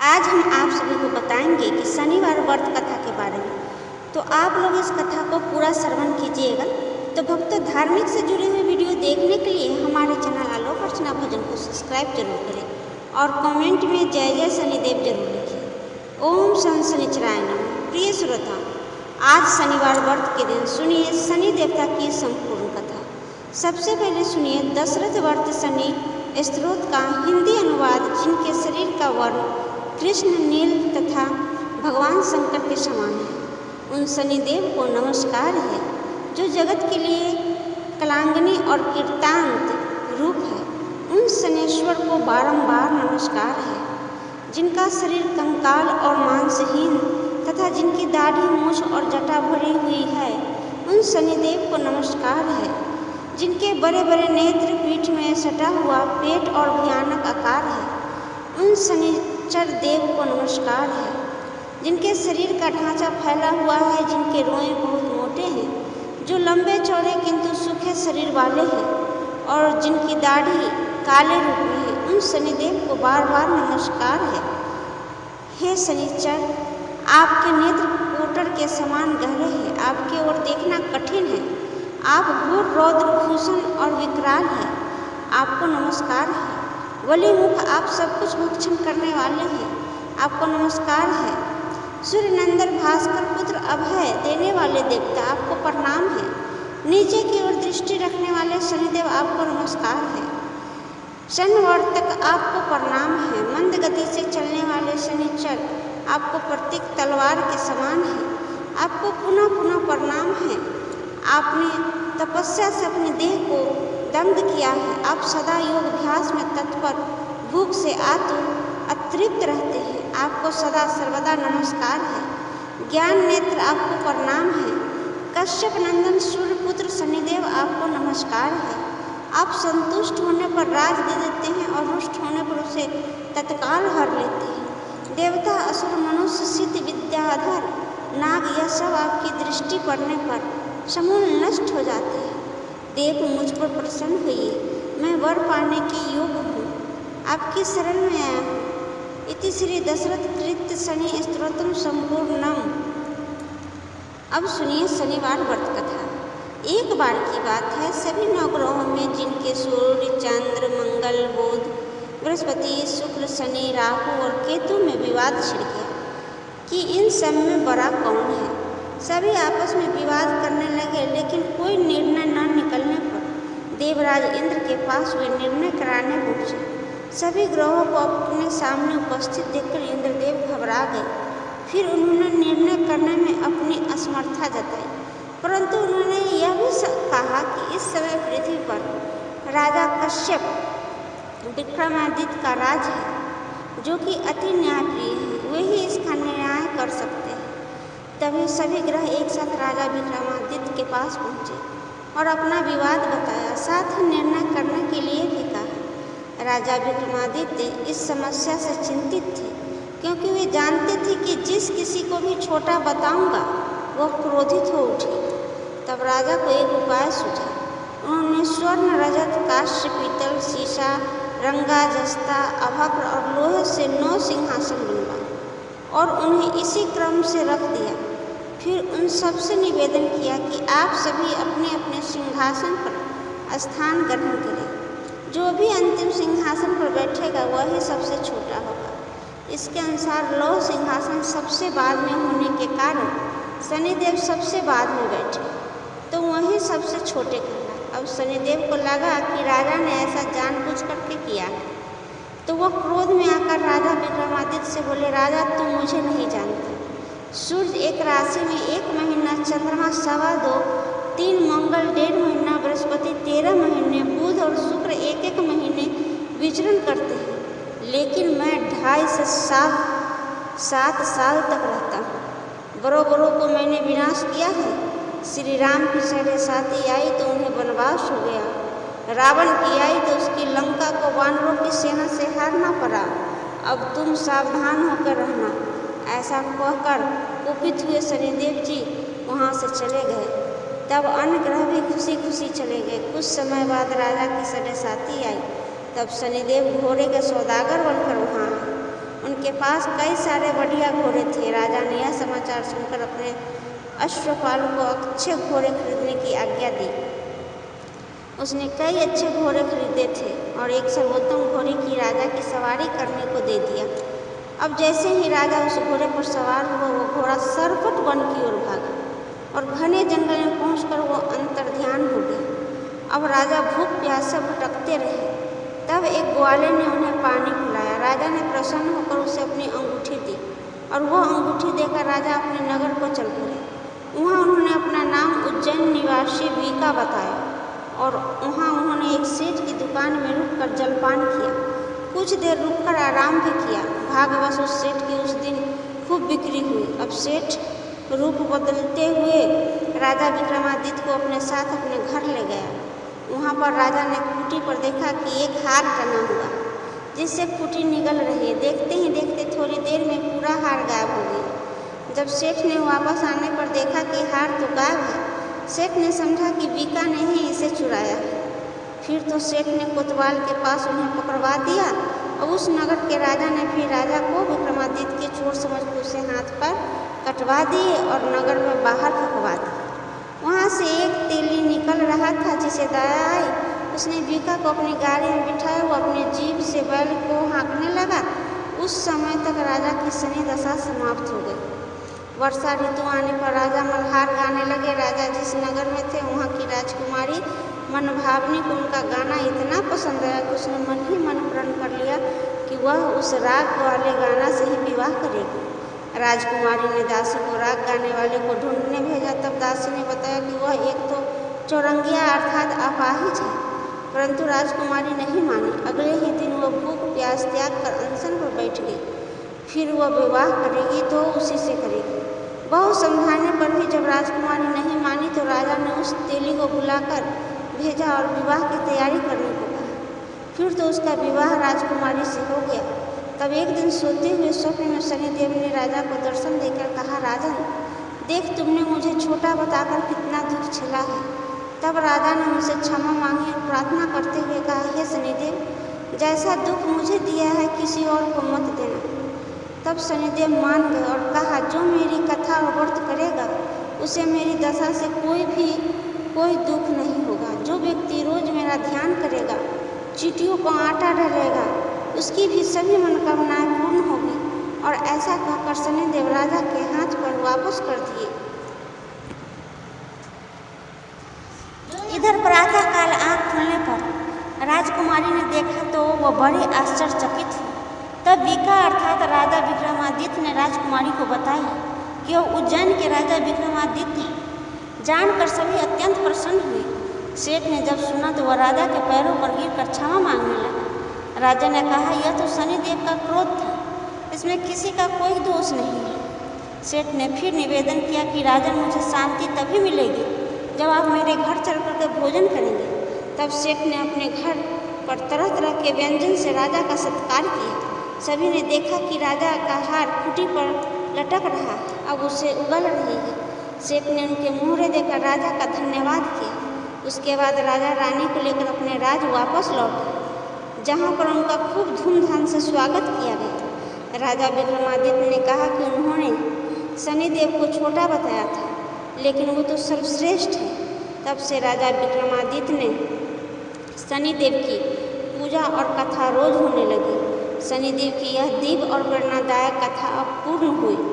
आज हम आप सभी को बताएंगे कि शनिवार व्रत कथा के बारे में। तो आप लोग इस कथा को पूरा श्रवण कीजिएगा। तो भक्तों, धार्मिक से जुड़ी हुई वीडियो देखने के लिए हमारे चैनल आलोक अर्चना भजन को सब्सक्राइब जरूर करें और कमेंट में जय जय शनिदेव जरूर लिखिए। ओम शनिचराय नमः। प्रिय श्रोता, आज शनिवार व्रत के दिन सुनिए शनि देवता की संपूर्ण कथा। सबसे पहले सुनिए दशरथ व्रत शनि स्तोत्र का हिंदी अनुवाद, जिनके शरीर का वर्ण कृष्ण नील तथा भगवान शंकर के समान है। उन शनिदेव को नमस्कार है जो जगत के लिए कलांगनी और कीर्तांत रूप है। उन शनेश्वर को बारंबार नमस्कार है जिनका शरीर कंकाल और मांसहीन तथा जिनकी दाढ़ी मूछ और जटा भरी हुई है। उन शनिदेव को नमस्कार है जिनके बड़े बड़े नेत्र, पीठ में सटा हुआ पेट और भयानक आकार है। उन शनिचर देव को नमस्कार है जिनके शरीर का ढांचा फैला हुआ है, जिनके रोए बहुत मोटे हैं, जो लंबे चौड़े किंतु सूखे शरीर वाले हैं और जिनकी दाढ़ी काले रूप में है। उन शनिदेव को बार बार नमस्कार है। हे शनिचर, आपके नेत्र कोटर के समान गहरे हैं, आपकी ओर देखना कठिन है, आप घोर रौद्र भूषण और विकराल है। आपको नमस्कार है। बलि मुख, आप सब कुछ भक्षण करने वाले हैं, आपको नमस्कार है। सूर्य नंदन भास्कर पुत्र अभय देने वाले देवता, आपको प्रणाम है। नीचे की ओर दृष्टि रखने वाले शनिदेव, आपको नमस्कार है। शनिवर्तक, आपको प्रणाम है। मंद गति से चलने वाले शनिचर, आपको प्रतीक तलवार के समान है, आपको पुनः पुनः प्रणाम है। आपने तपस्या से अपने देह को दग्ध किया है, आप सदा योग अभ्यास में तत्पर, भूख से आतुर, अतृप्त रहते हैं, आपको सदा सर्वदा नमस्कार है। ज्ञान नेत्र, आपको प्रणाम है। कश्यप नंदन सूर्य पुत्र शनिदेव, आपको नमस्कार है। आप संतुष्ट होने पर राज दे देते हैं और रुष्ट होने पर उसे तत्काल हर लेते हैं। देवता, असुर, मनुष्य, सिद्ध, विद्याधर, नाग, यह सब आपकी दृष्टि पड़ने पर समूल नष्ट हो जाते हैं। देव, मुझ पर प्रसन्न होइए, मैं वर पाने के योग्य हूँ, आपकी शरण में आया हूँ। इति श्री दशरथ कृत शनि स्तोत्रम संपूर्णम। अब सुनिए शनिवार व्रत कथा। एक बार की बात है, सभी नवग्रहों में जिनके सूर्य, चंद्र, मंगल, बुध, बृहस्पति, शुक्र, शनि, राहु और केतु में विवाद छिड़ गया कि इन सब में बड़ा कौन है। सभी आपस में विवाद करने लगे, लेकिन कोई निर्णय न निकलने पर देवराज इंद्र के पास वे निर्णय कराने पहुँचे। सभी ग्रहों को अपने सामने उपस्थित देखकर इंद्रदेव घबरा गए। फिर उन्होंने निर्णय करने में अपनी असमर्थता जताई, परंतु उन्होंने यह भी कहा कि इस समय पृथ्वी पर राजा कश्यप विक्रमादित्य का राज है, जो कि अति न्यायप्रिय है, वे ही इसका न्याय कर सकते हैं। तभी सभी ग्रह एक साथ राजा विक्रमादित्य के पास पहुँचे और अपना विवाद बताया, साथ ही निर्णय करने के लिए भी कहा। राजा विक्रमादित्य इस समस्या से चिंतित थे, क्योंकि वे जानते थे कि जिस किसी को भी छोटा बताऊंगा वह क्रोधित हो उठे। तब राजा को एक उपाय सूझा। उन्होंने स्वर्ण, रजत, कांस्य, पीतल, शीशा, रंगा, जस्ता, अभ्र और लोहे से 9 सिंहासन बनवाए और उन्हें इसी क्रम से रख दिया। फिर उन सब से निवेदन किया कि आप सभी अपने अपने सिंहासन पर स्थान ग्रहण करें। जो भी अंतिम सिंहासन पर बैठेगा वही सबसे छोटा होगा। इसके अनुसार लौह सिंहासन सबसे बाद में होने के कारण शनिदेव सबसे बाद में बैठे, तो वही सबसे छोटे कहलाए। अब शनिदेव को लगा कि राजा ने ऐसा जानबूझ करके किया है, तो वह क्रोध में आकर राजा विक्रमादित्य से बोले, राजा, तुम मुझे नहीं जानते। सूर्य एक राशि में 1 महीना, चंद्रमा 2.25, 3 मंगल 1.5 महीना, बृहस्पति 13 महीने, बुध और शुक्र 1-1 महीने विचरण करते हैं, लेकिन मैं 2.5 से 7 साल तक रहता हूँ। बड़ों को मैंने विनाश किया है। श्री राम की 7.5 आई तो उन्हें वनवास हो गया। रावण की आई तो उसकी लंका को वानरों की सेना से हारना पड़ा। अब तुम सावधान होकर रहना। ऐसा कहकर कुपित हुए शनिदेव जी वहाँ से चले गए। तब अन्य ग्रह भी खुशी खुशी चले गए। कुछ समय बाद राजा की 7.5 आई। तब शनिदेव घोड़े के सौदागर बनकर वहाँ आए। उनके पास कई सारे बढ़िया घोड़े थे। राजा ने यह समाचार सुनकर अपने अश्वपालों को अच्छे घोड़े खरीदने की आज्ञा दी। उसने कई अच्छे घोड़े खरीदे थे और एक सर्वोत्तम घोड़े की राजा की सवारी करने को दे दिया। अब जैसे ही राजा उस घोड़े पर सवार हुआ, वो घोड़ा सरपट वन की ओर भागा और घने जंगल में पहुंचकर वो अंतर्ध्यान हो गया। अब राजा भूख प्यास से भटकते रहे। तब एक ग्वाले ने उन्हें पानी पिलाया। राजा ने प्रसन्न होकर उसे अपनी अंगूठी दी और वह अंगूठी देकर राजा अपने नगर को चल पड़े। वहाँ उन्होंने अपना नाम उज्जैन निवासी बीका बताया और वहाँ उन्होंने एक सेठ की दुकान में रुककर जलपान किया। कुछ देर रुककर आराम भी किया। भाग्यवश उस सेठ की उस दिन खूब बिक्री हुई। अब सेठ रूप बदलते हुए राजा विक्रमादित्य को अपने साथ अपने घर ले गया। वहाँ पर राजा ने खूंटी पर देखा कि एक हार टंगा हुआ, जिससे खूंटी निगल रही है। देखते ही देखते थोड़ी देर में पूरा हार गायब हो गया। जब सेठ ने वापस आने पर देखा कि हार तो गायब है, सेठ ने समझा कि बीका ने ही इसे चुराया है। फिर तो सेठ ने कोतवाल के पास उन्हें पकड़वा दिया और उस नगर के राजा ने फिर राजा को विक्रमादित्य के चोर समझकर उसे हाथ पर कटवा दिए और नगर में बाहर फेंकवा दिए। वहाँ से एक तेली निकल रहा था, जिसे दया आई। उसने बीका को अपनी गाड़ी में बिठाया। वो अपनी जीभ से बैल को हाँकने लगा। उस समय तक राजा की शनि दशा समाप्त हो गई। वर्षा ऋतु आने पर राजा मल्हार गाने लगे। राजा जिस नगर में थे, वहाँ की राजकुमारी मनभावनी को उनका गाना इतना पसंद आया कि उसने मन ही मन प्रण कर लिया कि वह उस राग वाले गाना से ही विवाह करेगी। राजकुमारी ने दासी को राग गाने वाले को ढूंढने भेजा। तब दासी ने बताया कि वह एक तो चौरंगिया अर्थात अपाहिज है, परंतु राजकुमारी नहीं मानी। अगले ही दिन वह भूख प्यास त्याग कर अनशन पर बैठ गई। फिर वह विवाह करेगी तो उसी से करेगी। बहुत समझाने पर भी जब राजकुमारी नहीं मानी तो राजा ने उस तेली को बुलाकर भेजा और विवाह की तैयारी करने को कहा। फिर तो उसका विवाह राजकुमारी से हो गया। तब एक दिन सोते हुए स्वप्न में शनिदेव ने राजा को दर्शन देकर कहा, राजन देख, तुमने मुझे छोटा बताकर कितना दुख झेला है। तब राजा ने उनसे क्षमा मांगी और प्रार्थना करते हुए कहा, हे शनिदेव, जैसा दुख मुझे दिया है किसी और को मत देना। तब शनिदेव मान गए और कहा, जो मेरी कथा और व्रत करेगा उसे मेरी दशा से कोई दुख नहीं होगा। जो व्यक्ति रोज मेरा ध्यान करेगा, चींटियों को आटा डालेगा, उसकी भी सभी मनोकामनाएं पूर्ण होगी। और ऐसा कहकर शनिदेव राजा के हाथ पर वापस कर दिए। इधर प्रातःकाल आँख खुलने पर राजकुमारी ने देखा तो वह बड़े आश्चर्यचकित हुई। तब बीका अर्थात राजा विक्रमादित्य ने राजकुमारी को बताया कि वह उज्जैन के राजा विक्रमादित्य हैं। जानकर सभी अत्यंत प्रसन्न हुए। सेठ ने जब सुना तो वह राजा के पैरों पर गिरकर क्षमा मांगने लगा। राजा ने कहा, यह तो शनिदेव का क्रोध था, इसमें किसी का कोई दोष नहीं है। सेठ ने फिर निवेदन किया कि राजन, मुझे शांति तभी मिलेगी जब आप मेरे घर चल करके भोजन करेंगे। तब सेठ ने अपने घर पर तरह तरह के व्यंजन से राजा का सत्कार किया। सभी ने देखा कि राजा का हार खूंटी पर लटक रहा, अब उसे उगल रही है। सेठ ने उनके मुहरे देकर राजा का धन्यवाद किया। उसके बाद राजा रानी को लेकर अपने राज वापस लौटे, जहाँ पर उनका खूब धूमधाम से स्वागत किया गया। राजा विक्रमादित्य ने कहा कि उन्होंने शनिदेव को छोटा बताया था, लेकिन वो तो सर्वश्रेष्ठ है। तब से राजा विक्रमादित्य ने शनिदेव की पूजा और कथा रोज होने लगी। शनिदेव की यह दिव्य और प्रेरणादायक कथा अब पूर्ण हुई।